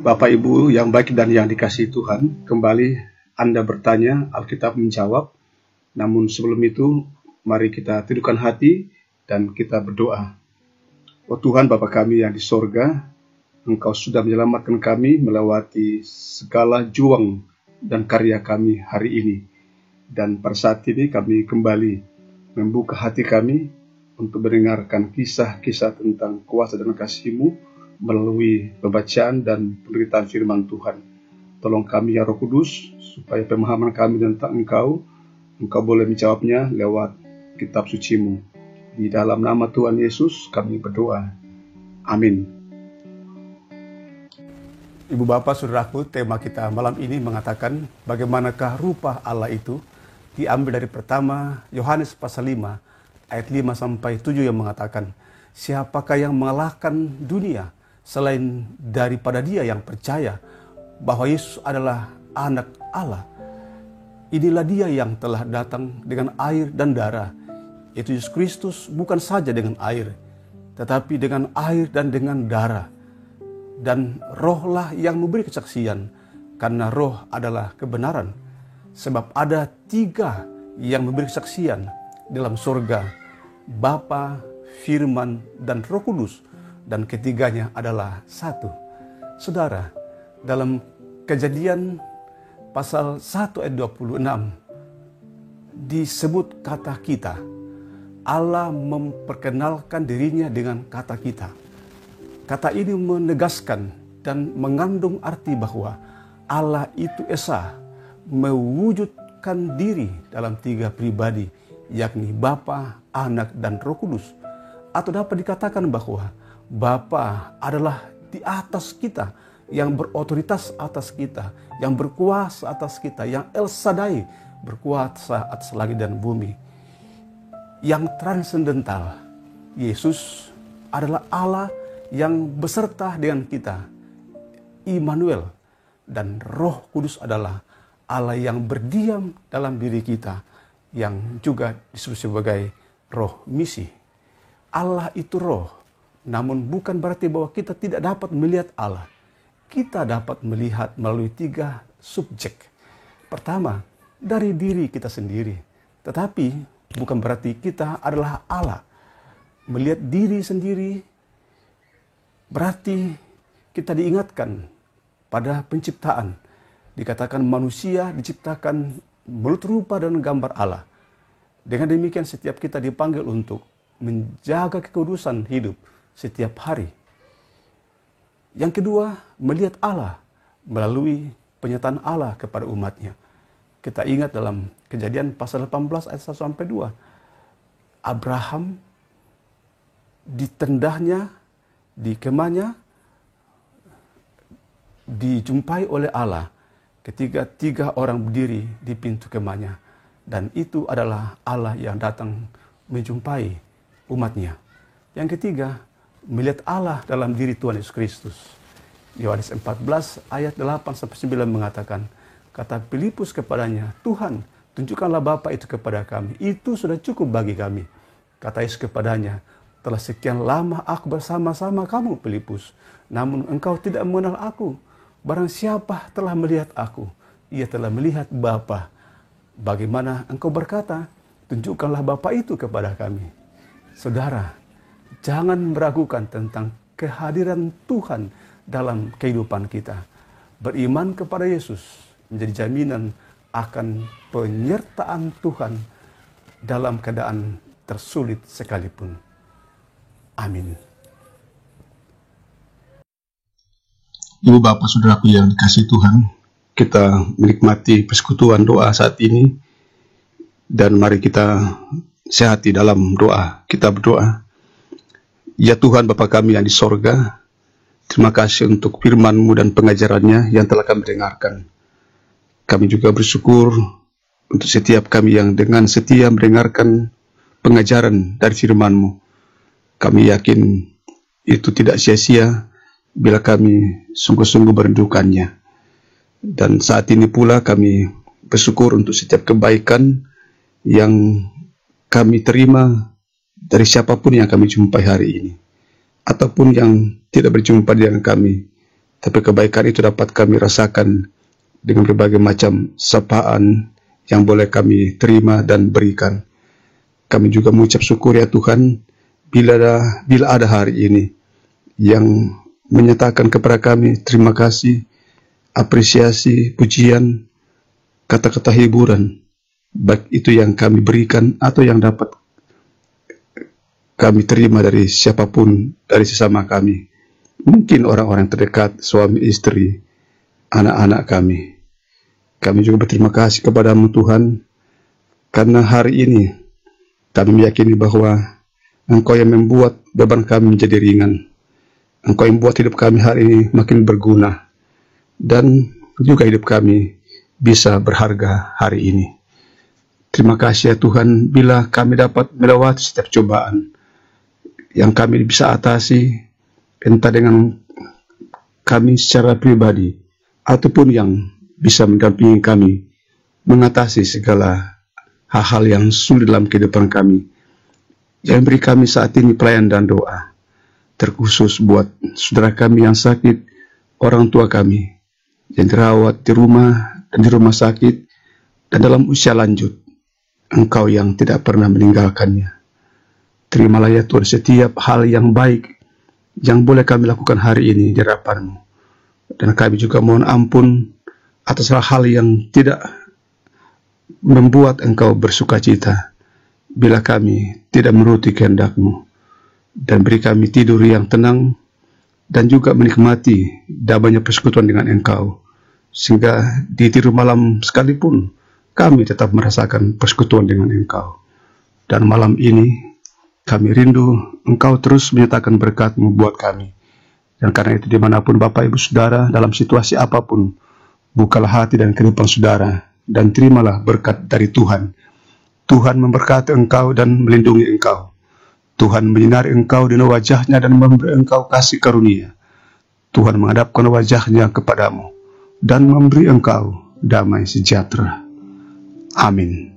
Bapak Ibu yang baik dan yang dikasihi Tuhan, kembali Anda bertanya, Alkitab menjawab. Namun sebelum itu, mari kita tundukkan hati dan kita berdoa. Oh Tuhan Bapa kami yang di sorga, Engkau sudah menyelamatkan kami melewati segala juang dan karya kami hari ini. Dan pada saat ini kami kembali membuka hati kami untuk mendengarkan kisah-kisah tentang kuasa dan kasih-Mu melalui pembacaan dan pemberitaan firman Tuhan. Tolong kami ya Roh Kudus, supaya pemahaman kami tentang Engkau boleh menjawabnya lewat kitab suci-Mu. Di dalam nama Tuhan Yesus kami berdoa. Amin. Ibu Bapak, Saudaraku, tema kita malam ini mengatakan bagaimanakah rupa Allah itu, diambil dari pertama Yohanes pasal 5 ayat 5 sampai 7 yang mengatakan, siapakah yang mengalahkan dunia selain daripada dia yang percaya bahwa Yesus adalah anak Allah. Inilah dia yang telah datang dengan air dan darah, yaitu Yesus Kristus, bukan saja dengan air, tetapi dengan air dan dengan darah. Dan rohlah yang memberi kesaksian, karena roh adalah kebenaran. Sebab ada 3 yang memberi kesaksian dalam surga, Bapa, Firman, dan Roh Kudus. Dan ketiganya adalah satu. Saudara, dalam Kejadian pasal 1 ayat 26 disebut kata kita. Allah memperkenalkan dirinya dengan kata kita. Kata ini menegaskan dan mengandung arti bahwa Allah itu Esa mewujudkan diri dalam 3 pribadi, yakni Bapa, Anak, dan Roh Kudus. Atau dapat dikatakan bahwa Bapa adalah di atas kita, yang berotoritas atas kita, yang berkuasa atas kita, yang El Shaddai, berkuasa atas langit dan bumi. Yang transendental, Yesus adalah Allah yang beserta dengan kita, Immanuel. Dan Roh Kudus adalah Allah yang berdiam dalam diri kita, yang juga disebut sebagai roh misi. Allah itu roh. Namun bukan berarti bahwa kita tidak dapat melihat Allah. Kita dapat melihat melalui 3 subjek. Pertama, dari diri kita sendiri. Tetapi bukan berarti kita adalah Allah. Melihat diri sendiri berarti kita diingatkan pada penciptaan. Dikatakan manusia diciptakan menurut rupa dan gambar Allah. Dengan demikian setiap kita dipanggil untuk menjaga kekudusan hidup setiap hari. Yang kedua, melihat Allah melalui penyataan Allah kepada umatnya. Kita ingat dalam Kejadian pasal 18 ayat 1 sampai 2. Abraham ditendahnya, di kemahnya, dijumpai oleh Allah ketika 3 orang berdiri di pintu kemahnya. Dan itu adalah Allah yang datang menjumpai umatnya. Yang ketiga, melihat Allah dalam diri Tuhan Yesus Kristus. Yohanes 14 ayat 8 sampai 9 mengatakan, kata Filipus kepadanya, Tuhan, tunjukkanlah Bapa itu kepada kami. Itu sudah cukup bagi kami. Kata Yesus kepadanya, telah sekian lama aku bersama-sama kamu, Filipus, namun engkau tidak mengenal aku. Barang siapa telah melihat aku, ia telah melihat Bapa. Bagaimana engkau berkata, tunjukkanlah Bapa itu kepada kami. Saudara, jangan meragukan tentang kehadiran Tuhan dalam kehidupan kita. Beriman kepada Yesus menjadi jaminan akan penyertaan Tuhan dalam keadaan tersulit sekalipun. Amin. Ibu Bapak Saudaraku yang dikasihi Tuhan, kita menikmati persekutuan doa saat ini, dan mari kita sehati dalam doa. Kita berdoa. Ya Tuhan Bapa kami yang di sorga, terima kasih untuk firman-Mu dan pengajarannya yang telah kami dengarkan. Kami juga bersyukur untuk setiap kami yang dengan setia mendengarkan pengajaran dari firman-Mu. Kami yakin itu tidak sia-sia bila kami sungguh-sungguh merindukannya. Dan saat ini pula kami bersyukur untuk setiap kebaikan yang kami terima dari siapapun yang kami jumpai hari ini, ataupun yang tidak berjumpa dengan kami, tapi kebaikan itu dapat kami rasakan dengan berbagai macam sapaan yang boleh kami terima dan berikan. Kami juga mengucap syukur ya Tuhan, bila ada hari ini yang menyatakan kepada kami terima kasih, apresiasi, pujian, kata-kata hiburan, baik itu yang kami berikan atau yang dapat kami terima dari siapapun, dari sesama kami. Mungkin orang-orang terdekat, suami, istri, anak-anak kami. Kami juga berterima kasih kepadamu Tuhan, karena hari ini kami meyakini bahwa Engkau yang membuat beban kami menjadi ringan. Engkau yang membuat hidup kami hari ini makin berguna, dan juga hidup kami bisa berharga hari ini. Terima kasih ya Tuhan, bila kami dapat melewati setiap cobaan yang kami bisa atasi, entah dengan kami secara pribadi, ataupun yang bisa mendampingi kami mengatasi segala hal-hal yang sulit dalam kehidupan kami. Yang beri kami saat ini pelayan dan doa, terkhusus buat saudara kami yang sakit, orang tua kami yang dirawat di rumah dan di rumah sakit, dan dalam usia lanjut. Engkau yang tidak pernah meninggalkannya. Terimalah ya Tuhan setiap hal yang baik yang boleh kami lakukan hari ini di hadapan-Mu. Dan kami juga mohon ampun atas hal-hal yang tidak membuat Engkau bersuka cita, bila kami tidak menuruti kehendak-Mu. Dan beri kami tidur yang tenang, dan juga menikmati damainya persekutuan dengan Engkau, sehingga di tidur malam sekalipun kami tetap merasakan persekutuan dengan Engkau. Dan malam ini kami rindu Engkau terus menyatakan berkat-Mu buat kami. Dan karena itu dimanapun Bapak Ibu Saudara, dalam situasi apapun, bukalah hati dan kehidupan saudara, dan terimalah berkat dari Tuhan. Tuhan memberkati engkau dan melindungi engkau. Tuhan menyinari engkau dengan wajah-Nya dan memberi engkau kasih karunia. Tuhan menghadapkan wajah-Nya kepadamu dan memberi engkau damai sejahtera. Amin.